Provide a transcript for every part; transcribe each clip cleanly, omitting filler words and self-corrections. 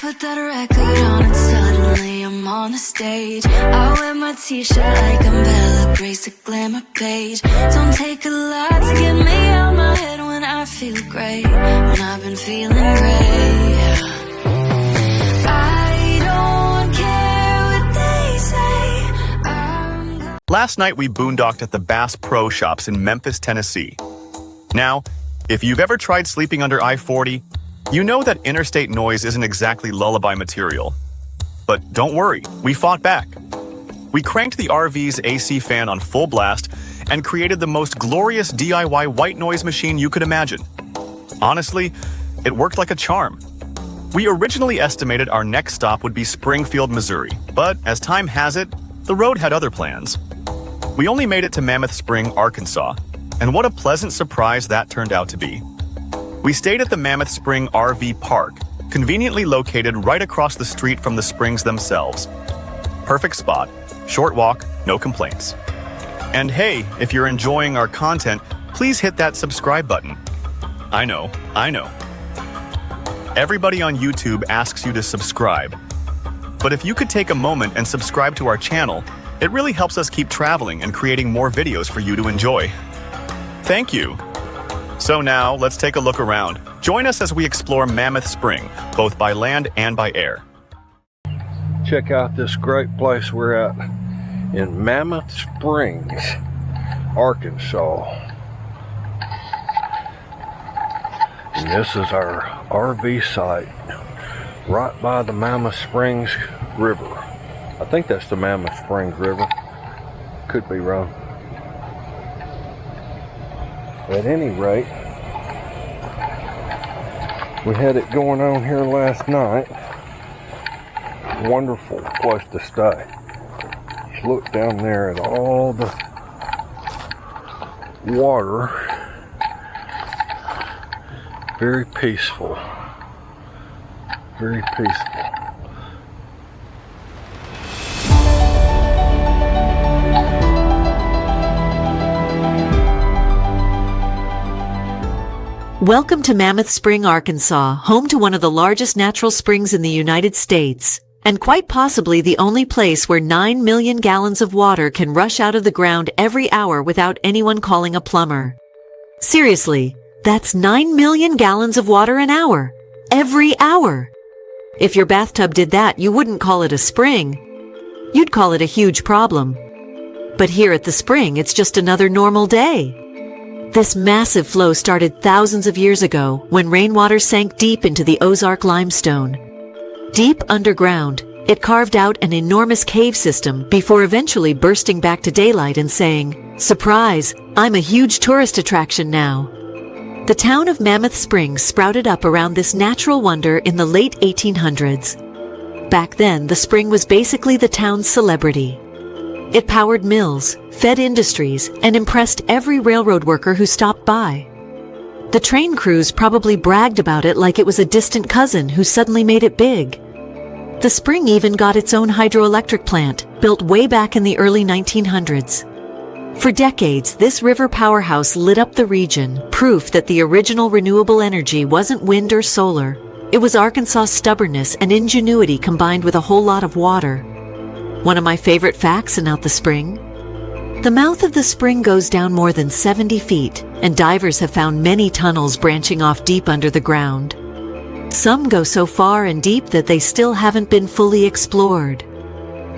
put that record on and suddenly I'm on the stage. I wear my t-shirt like umbrella, brace a glamour page. Don't take a lot to get me out my head when I feel great, when I've been feeling great. I don't care what they say. Last night we boondocked at the Bass Pro Shops in Memphis, Tennessee. Now, if you've ever tried sleeping under I-40, you know that interstate noise isn't exactly lullaby material. But don't worry, we fought back. We cranked the RV's AC fan on full blast and created the most glorious DIY white noise machine you could imagine. Honestly, it worked like a charm. We originally estimated our next stop would be Springfield, Missouri, but as time has it, the road had other plans. We only made it to Mammoth Spring, Arkansas, and what a pleasant surprise that turned out to be. We stayed at the Mammoth Spring RV Park, conveniently located right across the street from the springs themselves. Perfect spot, short walk, no complaints. And hey, if you're enjoying our content, please hit that subscribe button. I know. Everybody on YouTube asks you to subscribe. But if you could take a moment and subscribe to our channel, it really helps us keep traveling and creating more videos for you to enjoy. Thank you. So now, let's take a look around. Join us as we explore Mammoth Spring, both by land and by air. Check out this great place we're at in Mammoth Springs, Arkansas. And this is our RV site right by the Mammoth Springs River. I think that's the Mammoth Springs River. Could be wrong. At any rate, we had it going on here last night. Wonderful place to stay. Just look down there at all the water. Very peaceful. Very peaceful. Welcome to Mammoth Spring, Arkansas, home to one of the largest natural springs in the United States, and quite possibly the only place where 9 million gallons of water can rush out of the ground every hour without anyone calling a plumber. Seriously, that's 9 million gallons of water an hour. Every hour. If your bathtub did that, you wouldn't call it a spring. You'd call it a huge problem. But here at the spring, it's just another normal day. This massive flow started thousands of years ago when rainwater sank deep into the Ozark limestone. Deep underground, it carved out an enormous cave system before eventually bursting back to daylight and saying, "Surprise, I'm a huge tourist attraction now." The town of Mammoth Springs sprouted up around this natural wonder in the late 1800s. Back then, the spring was basically the town's celebrity. It powered mills, fed industries, and impressed every railroad worker who stopped by. The train crews probably bragged about it like it was a distant cousin who suddenly made it big. The spring even got its own hydroelectric plant, built way back in the early 1900s. For decades, this river powerhouse lit up the region, proof that the original renewable energy wasn't wind or solar. It was Arkansas' stubbornness and ingenuity combined with a whole lot of water. One of my favorite facts about the spring? The mouth of the spring goes down more than 70 feet, and divers have found many tunnels branching off deep under the ground. Some go so far and deep that they still haven't been fully explored.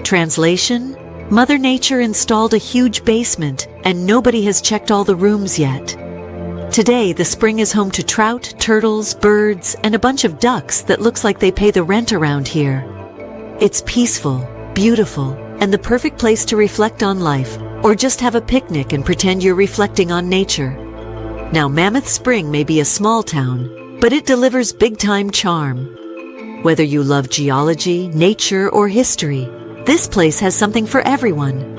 Translation? Mother Nature installed a huge basement, and nobody has checked all the rooms yet. Today, the spring is home to trout, turtles, birds, and a bunch of ducks that looks like they pay the rent around here. It's peaceful, beautiful, and the perfect place to reflect on life, or just have a picnic and pretend you're reflecting on nature. Now, Mammoth Spring may be a small town, but it delivers big-time charm. Whether you love geology, nature, or history, this place has something for everyone.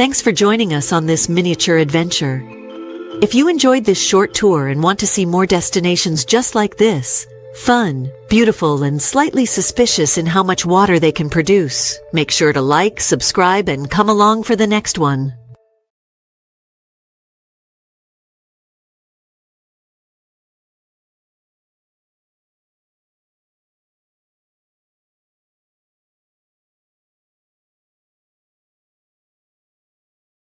Thanks for joining us on this miniature adventure. If you enjoyed this short tour and want to see more destinations just like this, fun, beautiful, and slightly suspicious in how much water they can produce, make sure to like, subscribe, and come along for the next one.